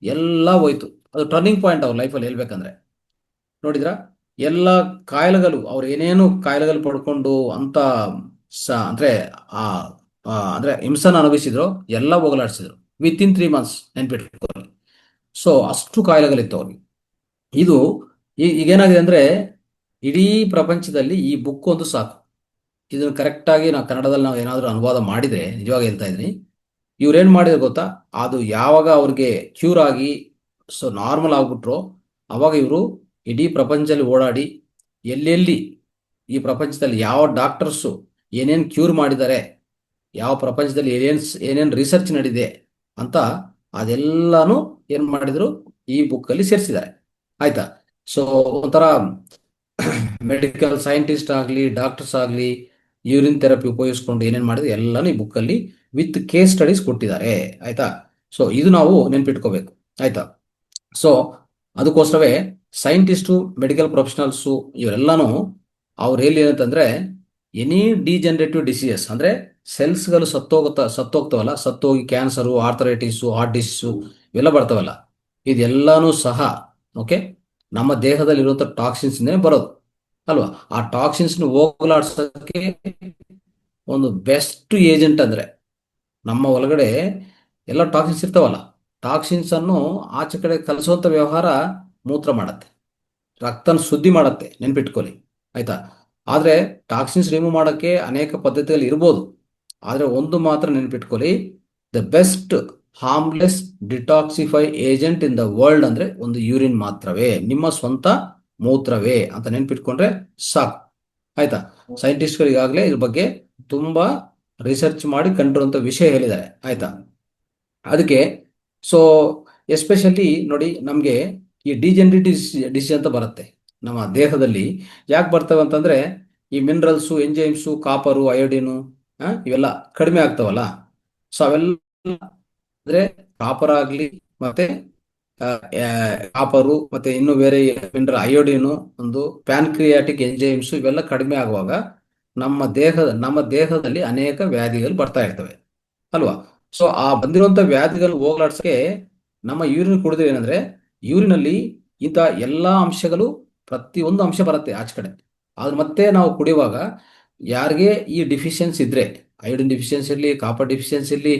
ಎಲ್ಲ ಹೋಯ್ತು. ಅದು ಟರ್ನಿಂಗ್ ಪಾಯಿಂಟ್ ಅವ್ರ ಲೈಫಲ್ಲಿ ಹೇಳ್ಬೇಕಂದ್ರೆ. ನೋಡಿದ್ರ? ಎಲ್ಲ ಕಾಯಿಲೆಗಳು, ಅವ್ರು ಏನೇನು ಕಾಯಿಲೆಗಳು ಪಡ್ಕೊಂಡು ಅಂತ ಅಂದ್ರೆ ಅಂದ್ರೆ ಹಿಂಸನ ಅನುಭವಿಸಿದ್ರು, ಎಲ್ಲ ಹೋಗಲಾಡಿಸಿದ್ರು ವಿತಿನ್ 3 ಮಂತ್ಸ್. ನೆನ್ಪಿಟ್ಕೊಳ್ಳಿ. ಸೊ ಅಷ್ಟು ಕಾಯಿಲೆಗಳಿತ್ತು ಅವ್ರಿಗೆ. ಇದು ಈಗೇನಾಗಿದೆ ಅಂದ್ರೆ, ಇಡೀ ಪ್ರಪಂಚದಲ್ಲಿ ಈ ಬುಕ್ ಒಂದು ಸಾಕು. ಇದನ್ನು ಕರೆಕ್ಟಾಗಿ ನಾವು ಕನ್ನಡದಲ್ಲಿ ನಾವು ಏನಾದರೂ ಅನುವಾದ ಮಾಡಿದ್ರೆ, ನಿಜವಾಗಿ ಹೇಳ್ತಾ ಇದ್ದೀನಿ, ಇವ್ರೇನ್ ಮಾಡಿದ್ರು ಗೊತ್ತಾ? ಅದು ಯಾವಾಗ ಅವ್ರಿಗೆ ಕ್ಯೂರ್ ಆಗಿ ಸೊ ನಾರ್ಮಲ್ ಆಗ್ಬಿಟ್ರು, ಅವಾಗ ಇವರು ಇಡೀ ಪ್ರಪಂಚದಲ್ಲಿ ಓಡಾಡಿ ಎಲ್ಲೆಲ್ಲಿ ಈ ಪ್ರಪಂಚದಲ್ಲಿ ಯಾವ ಡಾಕ್ಟರ್ಸು ಏನೇನು ಕ್ಯೂರ್ ಮಾಡಿದ್ದಾರೆ, ಯಾವ ಪ್ರಪಂಚದಲ್ಲಿ ಏನೇನು ರಿಸರ್ಚ್ ನಡೀದೆ ಅಂತ ಅದೆಲ್ಲಾನು ಏನ್ ಮಾಡಿದ್ರು, ಈ ಬುಕ್ ಅಲ್ಲಿ ಸೇರಿಸಿದ್ದಾರೆ. ಆಯ್ತಾ? ಸೊ ಒಂಥರ ಮೆಡಿಕಲ್ ಸೈಂಟಿಸ್ಟ್ ಆಗಲಿ, ಡಾಕ್ಟರ್ಸ್ ಆಗಲಿ, ಯೂರಿನ್ ಥೆರಪಿ ಉಪಯೋಗಿಸ್ಕೊಂಡು ಏನೇನು ಮಾಡಿದ್ರೆ ಎಲ್ಲಾನು ಈ ಬುಕ್ ಅಲ್ಲಿ ವಿತ್ ಕೇಸ್ ಸ್ಟಡೀಸ್ ಕೊಟ್ಟಿದ್ದಾರೆ. ಆಯ್ತಾ? ಸೊ ಇದು ನಾವು ನೆನ್ಪಿಟ್ಕೋಬೇಕು. ಆಯ್ತಾ? ಸೊ ಅದಕ್ಕೋಸ್ಕರವೇ ಸೈಂಟಿಸ್ಟು, ಮೆಡಿಕಲ್ ಪ್ರೊಫೆಷನಲ್ಸು ಇವರೆಲ್ಲಾನು ಅವ್ರು ಹೇಳಿ ಏನಂತಂದ್ರೆ, ಎನಿ ಡಿಜನರೇಟಿವ್ ಡಿಸೀಸಸ್ ಅಂದ್ರೆ ಸೆಲ್ಸ್ಗಳು ಸತ್ತೋಗ್ತವಲ್ಲ, ಸತ್ತೋಗಿ ಕ್ಯಾನ್ಸರು, ಆರ್ಥರೈಟಿಸು, ಹಾರ್ಟ್ ಡಿಸೀಸು ಇವೆಲ್ಲ ಬರ್ತಾವಲ್ಲ, ಇದೆಲ್ಲಾನು ಸಹ ಓಕೆ ನಮ್ಮ ದೇಹದಲ್ಲಿರುವಂಥ ಟಾಕ್ಸಿನ್ಸ್ನೇ ಬರೋದು ಅಲ್ವಾ? ಆ ಟಾಕ್ಸಿನ್ಸ್ ಹೋಗಲಾಡ್ಸೋಕ್ಕೆ ಒಂದು ಬೆಸ್ಟ್ ಏಜೆಂಟ್ ಅಂದ್ರೆ ನಮ್ಮ ಒಳಗಡೆ ಎಲ್ಲ ಟಾಕ್ಸಿನ್ಸ್ ಇರ್ತಾವಲ್ಲ, ಟಾಕ್ಸಿನ್ಸ್ ಅನ್ನು ಆಚೆ ಕಡೆ ಕಲಿಸುವಂತ ವ್ಯವಹಾರ ಮೂತ್ರ ಮಾಡತ್ತೆ, ರಕ್ತನ ಶುದ್ಧಿ ಮಾಡತ್ತೆ. ನೆನ್ಪಿಟ್ಕೊಳ್ಳಿ. ಆಯ್ತಾ? ಆದ್ರೆ ಟಾಕ್ಸಿನ್ಸ್ ರಿಮೂವ್ ಮಾಡೋಕ್ಕೆ ಅನೇಕ ಪದ್ಧತಿಗಳು ಇರ್ಬೋದು. ಆದ್ರೆ ಒಂದು ಮಾತ್ರ ನೆನ್ಪಿಟ್ಕೊಳ್ಳಿ, the best harmless detoxify agent in the world ಅಂದ್ರೆ ಒಂದು ಯೂರಿನ್ ಮಾತ್ರವೇ, ನಿಮ್ಮ ಸ್ವಂತ ಮೂತ್ರವೇ ಅಂತ ನೆನ್ಪಿಟ್ಕೊಂಡ್ರೆ ಸಾಕು. ಆಯ್ತಾ? ಸೈಂಟಿಸ್ಟ್ಗಳು ಈಗಾಗಲೇ ಇದ್ರ ಬಗ್ಗೆ ತುಂಬಾ ರಿಸರ್ಚ್ ಮಾಡಿ ಕಂಡಿರುವಂತ ವಿಷಯ ಹೇಳಿದ್ದಾರೆ. ಆಯ್ತಾ? ಅದಕ್ಕೆ ಸೊ ಎಸ್ಪೆಷಲಿ ನೋಡಿ, ನಮಗೆ ಈ ಡಿಜೆನರೇಟಿವ್ ಡಿಸೀಸ್ ಅಂತ ಬರುತ್ತೆ. ನಮ್ಮ ದೇಹದಲ್ಲಿ ಯಾಕೆ ಬರ್ತವೆ ಅಂತಂದ್ರೆ ಈ ಮಿನರಲ್ಸು ಎಂಜೈಮ್ಸು ಕಾಪರು ಅಯೋಡಿನು ಇವೆಲ್ಲ ಕಡಿಮೆ ಆಗ್ತಾವಲ್ಲ. ಸೊ ಅವೆಲ್ಲ ಅಂದ್ರೆ ಕಾಪರ್ ಆಗ್ಲಿ ಮತ್ತೆ ಆ, ಆ, ಕಾಪರು ಮತ್ತೆ ಇನ್ನು ಬೇರೆ ಮಿನರಲ್ ಅಯೋಡಿನು ಒಂದು ಪ್ಯಾನ್ಕ್ರಿಯಾಟಿಕ್ ಎಂಜೈಮ್ಸ್ ಇವೆಲ್ಲ ಕಡಿಮೆ ಆಗುವಾಗ ನಮ್ಮ ದೇಹದಲ್ಲಿ ಅನೇಕ ವ್ಯಾಧಿಗಳು ಬರ್ತಾ ಇರ್ತವೆ ಅಲ್ವಾ. ಸೊ ಆ ಬಂದಿರುವಂತ ವ್ಯಾಧಿಗಳು ಹೋಗ್ಲಾಡ್ಸಕ್ಕೆ ನಮ್ಮ ಯೂರಿನ್ ಕುಡಿದ್ರೆ ಏನಂದ್ರೆ ಯೂರಿನಲ್ಲಿ ಇಂಥ ಎಲ್ಲಾ ಅಂಶಗಳು ಪ್ರತಿಯೊಂದು ಅಂಶ ಬರುತ್ತೆ ಆಚೆ ಕಡೆ. ಆದ್ರೆ ಮತ್ತೆ ನಾವು ಕುಡಿಯುವಾಗ ಯಾರಿಗೆ ಈ ಡಿಫಿಷಿಯನ್ಸಿ ಇದ್ರೆ ಅಯೋಡಿನ್ ಡಿಫಿಷಿಯನ್ಸಿ ಇರಲಿ ಕಾಪರ್ ಡಿಫಿಷಿಯನ್ಸಿ ಇರಲಿ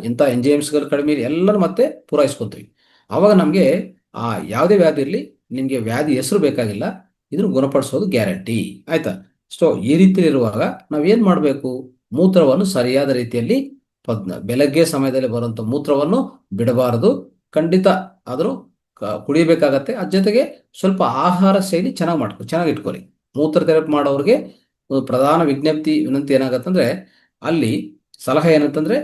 ಇಂಥ ಎಂಜೈಮ್ಸ್ಗಳು ಕಡಿಮೆ ಇರಲಿ ಎಲ್ಲರೂ ಮತ್ತೆ ಪೂರೈಸ್ಕೊತೀವಿ. ಅವಾಗ ನಮಗೆ ಆ ಯಾವುದೇ ವ್ಯಾಧಿ ಇರಲಿ ನಿಮಗೆ ವ್ಯಾಧಿ ಹೆಸರು ಬೇಕಾಗಿಲ್ಲ, ಇದನ್ನು ಗುಣಪಡಿಸೋದು ಗ್ಯಾರಂಟಿ ಆಯ್ತಾ. ಸೊ ಈ ರೀತಿ ಇರುವಾಗ ನಾವೇನ್ ಮಾಡಬೇಕು, ಮೂತ್ರವನ್ನು ಸರಿಯಾದ ರೀತಿಯಲ್ಲಿ ಬೆಳಗ್ಗೆ ಸಮಯದಲ್ಲಿ ಬರುವಂತ ಮೂತ್ರವನ್ನು ಬಿಡಬಾರದು. ಖಂಡಿತ ಆದರೂ ಕುಡಿಯಬೇಕಾಗತ್ತೆ. ಅದ್ರ ಜೊತೆಗೆ ಸ್ವಲ್ಪ ಆಹಾರ ಶೈಲಿ ಚೆನ್ನಾಗಿ ಇಟ್ಕೊಳ್ಳಿ. ಮೂತ್ರ ಥೆರಪಿ ಮಾಡೋರಿಗೆ ಒಂದು ಪ್ರಧಾನ ವಿನಂತಿ ಏನಾಗತ್ತಂದ್ರೆ ಅಲ್ಲಿ ಸಲಹೆ ಏನಂತಂದ್ರೆ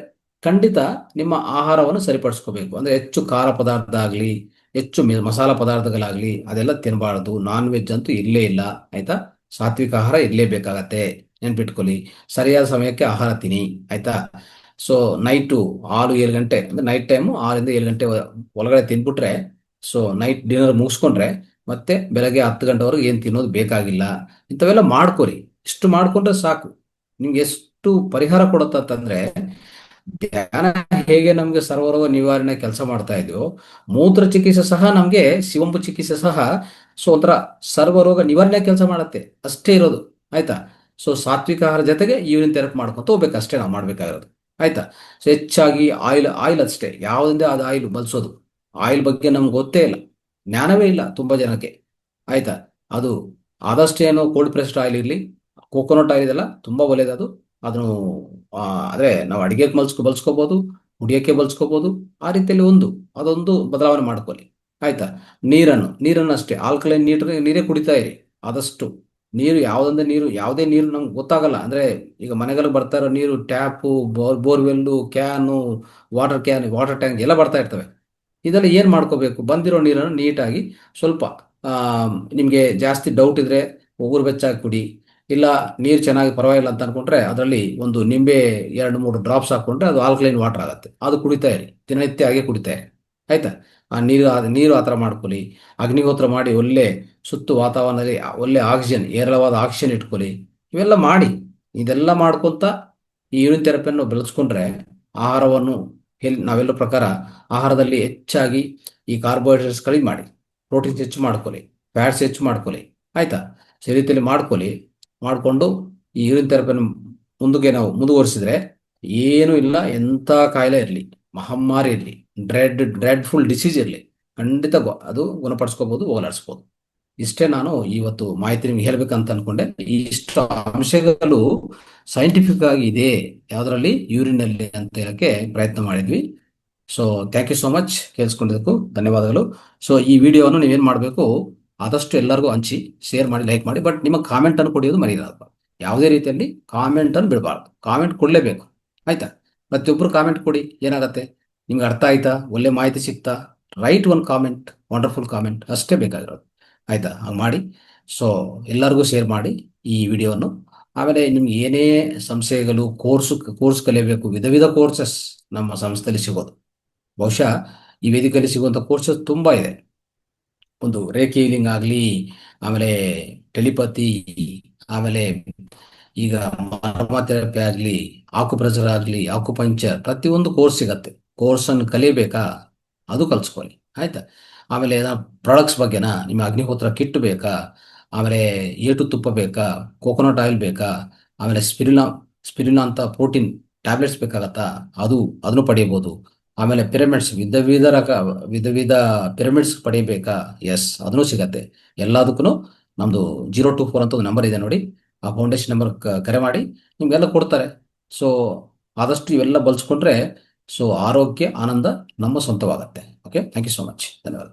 ಖಂಡಿತ ನಿಮ್ಮ ಆಹಾರವನ್ನು ಸರಿಪಡಿಸ್ಕೋಬೇಕು. ಅಂದ್ರೆ ಹೆಚ್ಚು ಖಾರ ಪದಾರ್ಥ ಆಗಲಿ ಹೆಚ್ಚು ಮಸಾಲ ಪದಾರ್ಥಗಳಾಗ್ಲಿ ಅದೆಲ್ಲ ತಿನ್ನಬಾರದು. ನಾನ್ ವೆಜ್ ಅಂತೂ ಇಲ್ಲೇ ಇಲ್ಲ ಆಯ್ತಾ. ಸಾತ್ವಿಕ ಆಹಾರ ಇರಲೇಬೇಕಾಗತ್ತೆ, ನೆನ್ಪಿಟ್ಕೊಳ್ಳಿ. ಸರಿಯಾದ ಸಮಯಕ್ಕೆ ಆಹಾರ ತಿನ್ನಿ ಆಯ್ತಾ. ಸೊ ನೈಟು 6-7 ಗಂಟೆ ಅಂದ್ರೆ ನೈಟ್ ಟೈಮು 6 ಇಂದ 7 ಗಂಟೆ ಒಳಗಡೆ ತಿನ್ಬಿಟ್ರೆ, ಸೊ ನೈಟ್ ಡಿನ್ನರ್ ಮುಗಿಸ್ಕೊಂಡ್ರೆ ಮತ್ತೆ ಬೆಳಗ್ಗೆ 10 ಗಂಟೆವರೆಗೆ ಏನು ತಿನ್ನೋದು ಬೇಕಾಗಿಲ್ಲ. ಇಂಥವೆಲ್ಲ ಮಾಡ್ಕೊರಿ. ಇಷ್ಟು ಮಾಡ್ಕೊಂಡ್ರೆ ಸಾಕು. ನಿಮ್ಗೆ ಎಷ್ಟು ಪರಿಹಾರ ಕೊಡುತ್ತಂತಂದ್ರೆ ಧ್ಯಾನ ಹೇಗೆ ನಮ್ಗೆ ಸರ್ವರೋಗ ನಿವಾರಣೆ ಕೆಲಸ ಮಾಡ್ತಾ ಇದೆಯೋ, ಮೂತ್ರ ಚಿಕಿತ್ಸೆ ಸಹ ನಮ್ಗೆ ಶಿವಂಬು ಚಿಕಿತ್ಸೆ ಸಹ ಸೊ ಒಂಥರ ಸರ್ವರೋಗ ನಿವಾರಣೆ ಕೆಲಸ ಮಾಡುತ್ತೆ. ಅಷ್ಟೇ ಇರೋದು ಆಯ್ತಾ. ಸೊ ಸಾತ್ವಿಕ ಆಹಾರ ಜೊತೆಗೆ ಯೂರಿನ್ ಥೆರಪಿ ಮಾಡ್ಕೊಂತ ಹೋಗ್ಬೇಕು, ಅಷ್ಟೇ ನಾವು ಮಾಡ್ಬೇಕಾಗಿರೋದು ಆಯ್ತಾ. ಸೊ ಹೆಚ್ಚಾಗಿ ಆಯಿಲ್ ಅಷ್ಟೇ ಯಾವುದಿಂದ ಅದು ಆಯಿಲ್ ಬಳಸೋದು, ಆಯಿಲ್ ಬಗ್ಗೆ ನಮ್ಗೆ ಗೊತ್ತೇ ಇಲ್ಲ, ಜ್ಞಾನವೇ ಇಲ್ಲ ತುಂಬಾ ಜನಕ್ಕೆ ಆಯ್ತಾ. ಅದು ಆದಷ್ಟೇನು ಕೋಲ್ಡ್ ಪ್ರೆಸ್ಡ್ ಆಯಿಲ್ ಇರಲಿ, ಕೋಕೋನಟ್ ಆಯಿಲ್ ಇದೆಲ್ಲ ತುಂಬಾ ಒಳ್ಳೇದು. ಅದನ್ನು ಆದ್ರೆ ನಾವು ಅಡಿಗೆಗೆ ಬಳಸ್ಕೋಬಹುದು, ಕುಡಿಯೋಕ್ಕೆ ಬಳಸ್ಕೋಬಹುದು. ಆ ರೀತಿಯಲ್ಲಿ ಅದೊಂದು ಬದಲಾವಣೆ ಮಾಡ್ಕೊಳ್ಳಿ ಆಯ್ತಾ. ನೀರನ್ನು ಅಷ್ಟೇ ಆಲ್ಕಲೈನ್ ನೀರೇ ಕುಡಿತಾ ಇರಿ ಆದಷ್ಟು. ಯಾವುದೇ ನೀರು ನಮ್ಗೆ ಗೊತ್ತಾಗಲ್ಲ. ಅಂದ್ರೆ ಈಗ ಮನೆಗಳಿಗೆ ಬರ್ತಾ ಇರೋ ನೀರು tap, borewell, can, water tank ಎಲ್ಲ ಬರ್ತಾ ಇರ್ತವೆ. ಇದೆಲ್ಲ ಏನ್ ಮಾಡ್ಕೋಬೇಕು, ಬಂದಿರೋ ನೀರನ್ನು ನೀಟಾಗಿ ಸ್ವಲ್ಪ ಆ ನಿಮ್ಗೆ ಜಾಸ್ತಿ ಡೌಟ್ ಇದ್ರೆ ಉಗುರು ಬೆಚ್ಚಾಗಿ ಕುಡಿ. ಇಲ್ಲ ನೀರು ಚೆನ್ನಾಗಿ ಪರವಾಗಿಲ್ಲ ಅಂತ ಅನ್ಕೊಂಡ್ರೆ ಅದರಲ್ಲಿ ಒಂದು ನಿಂಬೆ 2-3 ಡ್ರಾಪ್ಸ್ ಹಾಕೊಂಡ್ರೆ ಅದು ಆಲ್ಕಲೈನ್ ವಾಟರ್ ಆಗುತ್ತೆ. ಅದು ಕುಡಿತಾ ಇರಿ, ದಿನನಿತ್ಯ ಹಾಗೆ ಕುಡಿತಾ ಇರಿ ಆಯ್ತಾ. ಆ ನೀರು ಆ ಥರ ಮಾಡ್ಕೊಳ್ಳಿ. ಅಗ್ನಿಹೋತ್ರ ಮಾಡಿ ಒಳ್ಳೆ ಸುತ್ತು ವಾತಾವರಣದಲ್ಲಿ ಒಳ್ಳೆ ಆಕ್ಸಿಜನ್, ಹೇರಳವಾದ ಆಕ್ಸಿಜನ್ ಇಟ್ಕೊಳ್ಳಿ. ಇವೆಲ್ಲ ಮಾಡಿ, ಇದೆಲ್ಲ ಮಾಡ್ಕೊಂತ ಈ ಯೂರಿನ್ ಥೆರಪಿಯನ್ನು ಬೆಳೆಸ್ಕೊಂಡ್ರೆ ಆಹಾರವನ್ನು ನಾವೆಲ್ಲ ಪ್ರಕಾರ ಆಹಾರದಲ್ಲಿ ಹೆಚ್ಚಾಗಿ ಈ ಕಾರ್ಬೋಹೈಡ್ರೇಟ್ಸ್ ಕಡಿಮೆ ಮಾಡಿ, ಪ್ರೋಟೀನ್ಸ್ ಹೆಚ್ಚು ಮಾಡ್ಕೊಳ್ಳಿ, ಫ್ಯಾಟ್ಸ್ ಹೆಚ್ಚು ಮಾಡ್ಕೊಳ್ಳಿ ಆಯ್ತಾ. ಈ ರೀತಿಯಲ್ಲಿ ಮಾಡಿಕೊಂಡು ಈ ಯೂರಿನ್ ಥೆರಪಿಯನ್ನು ನಾವು ಮುಂದುವರಿಸಿದ್ರೆ ಏನೂ ಇಲ್ಲ. ಎಂಥ ಕಾಯಿಲೆ ಇರಲಿ, ಮಹಮ್ಮಾರಿ ಇರಲಿ, ಡ್ರೆಡ್ಫುಲ್ ಡಿಸೀಸ್ ಇರಲಿ, ಖಂಡಿತ ಅದು ಗುಣಪಡಿಸ್ಕೋಬಹುದು, ಹೋಗಲಾಡಿಸ್ಬೋದು. ಇಷ್ಟೇ ನಾನು ಇವತ್ತು ಮಾಹಿತಿ ನಿಮ್ಗೆ ಹೇಳ್ಬೇಕಂತ ಅನ್ಕೊಂಡೆ. ಇಷ್ಟು ಅಂಶಗಳು ಸೈಂಟಿಫಿಕ್ ಆಗಿ ಇದೆ ಯಾವ್ದ್ರಲ್ಲಿ, ಯೂರಿನಲ್ಲಿ ಅಂತ ಹೇಳಕ್ಕೆ ಪ್ರಯತ್ನ ಮಾಡಿದ್ವಿ. So thank you so much, ಕೇಳಿಸ್ಕೊಂಡಿದ್ದಕ್ಕೂ ಧನ್ಯವಾದಗಳು. ಸೊ ಈ ವಿಡಿಯೋವನ್ನು ನೀವೇನ್ ಮಾಡಬೇಕು, ಆದಷ್ಟು ಎಲ್ಲರಿಗೂ ಹಂಚಿ, ಶೇರ್ ಮಾಡಿ, ಲೈಕ್ ಮಾಡಿ. ಬಟ್ ನಿಮ್ಮ ಕಾಮೆಂಟ್ ಅನ್ನು ಕೊಡೋದು ಮರೀಬಾರ್ದು. ಯಾವುದೇ ರೀತಿಯಲ್ಲಿ ಕಾಮೆಂಟ್ ಅನ್ನು ಬಿಡಬಾರ್ದು, ಕಾಮೆಂಟ್ ಕೊಡಲೇಬೇಕು ಆಯ್ತಾ. ಪ್ರತಿಯೊಬ್ಬರು ಕಾಮೆಂಟ್ ಕೊಡಿ, ಏನಾಗತ್ತೆ, ನಿಮ್ಗೆ ಅರ್ಥ ಆಯ್ತಾ, ಒಳ್ಳೆ ಮಾಹಿತಿ ಸಿಗ್ತಾ, right one comment, wonderful comment ಅಷ್ಟೇ ಬೇಕಾಗಿರೋದು ಆಯ್ತಾ. ಹಾಗೆ ಮಾಡಿ. ಸೊ ಎಲ್ಲರಿಗೂ ಶೇರ್ ಮಾಡಿ ಈ ವಿಡಿಯೋವನ್ನು. ಆಮೇಲೆ ನಿಮ್ಗೆ ಏನೇ ಸಂಶಯಗಳು, ಕೋರ್ಸ್ ಕಲಿಯಬೇಕು, ವಿಧ ವಿಧ ಕೋರ್ಸಸ್ ನಮ್ಮ ಸಂಸ್ಥೆಯಲ್ಲಿ ಸಿಗೋದು. ಬಹುಶಃ ಈ ವೇದಿಕೆಯಲ್ಲಿ ಸಿಗುವಂಥ ಕೋರ್ಸಸ್ ತುಂಬಾ ಇದೆ. ಒಂದು ರೇಖಿ ಹೀಲಿಂಗ್ ಆಗಲಿ, ಆಮೇಲೆ ಟೆಲಿಪತಿ, ಆಮೇಲೆ ಈಗ ಮರ್ಮ ಥೆರಪಿ ಆಗಲಿ, ಆಕುಪ್ರೆಷರ್ ಆಗಲಿ, ಆಕುಪಂಕ್ಚರ್, ಪ್ರತಿಯೊಂದು ಕೋರ್ಸ್ ಸಿಗತ್ತೆ. ಕೋರ್ಸನ್ನು ಕಲಿಬೇಕಾ, ಅದು ಕಲ್ಸ್ಕೊಳ್ಳಿ ಆಯ್ತಾ. ಆಮೇಲೆ ಪ್ರಾಡಕ್ಟ್ಸ್ ಬಗ್ಗೆನಾ, ನಿಮ್ಮ ಅಗ್ನಿಹೋತ್ರ ಕಿಟ್ ಬೇಕಾ, ಆಮೇಲೆ ಏಟು ತುಪ್ಪ ಬೇಕಾ, ಕೋಕೋನಟ್ ಆಯಿಲ್ ಬೇಕಾ, ಆಮೇಲೆ ಸ್ಪಿರಿನಾ ಅಂತ ಪ್ರೋಟೀನ್ ಟ್ಯಾಬ್ಲೆಟ್ಸ್ ಬೇಕಾಗತ್ತಾ, ಅದನ್ನು ಪಡೆಯಬಹುದು. ಆಮೇಲೆ ಪಿರಮಿಡ್ಸ್, ವಿಧ ವಿಧ ಪಿರಮಿಡ್ಸ್ ಪಡೆಯಬೇಕಾ, ಎಸ್ ಅದನ್ನು ಸಿಗತ್ತೆ. ಎಲ್ಲದಕ್ಕೂ ನಮ್ದು 024 ಅಂತ ಒಂದು ನಂಬರ್ ಇದೆ ನೋಡಿ, ಆ ಫೌಂಡೇಶನ್ ನಂಬರ್ ಕರೆ ಮಾಡಿ, ನಿಮ್ಗೆಲ್ಲ ಕೊಡ್ತಾರೆ. ಸೊ ಆದಷ್ಟು ಇವೆಲ್ಲ ಬಳಸ್ಕೊಂಡ್ರೆ ಸೊ ಆರೋಗ್ಯ ಆನಂದ ನಮ್ಮ ಸ್ವಂತವಾಗತ್ತೆ. Okay, thank you so much, ಧನ್ಯವಾದ.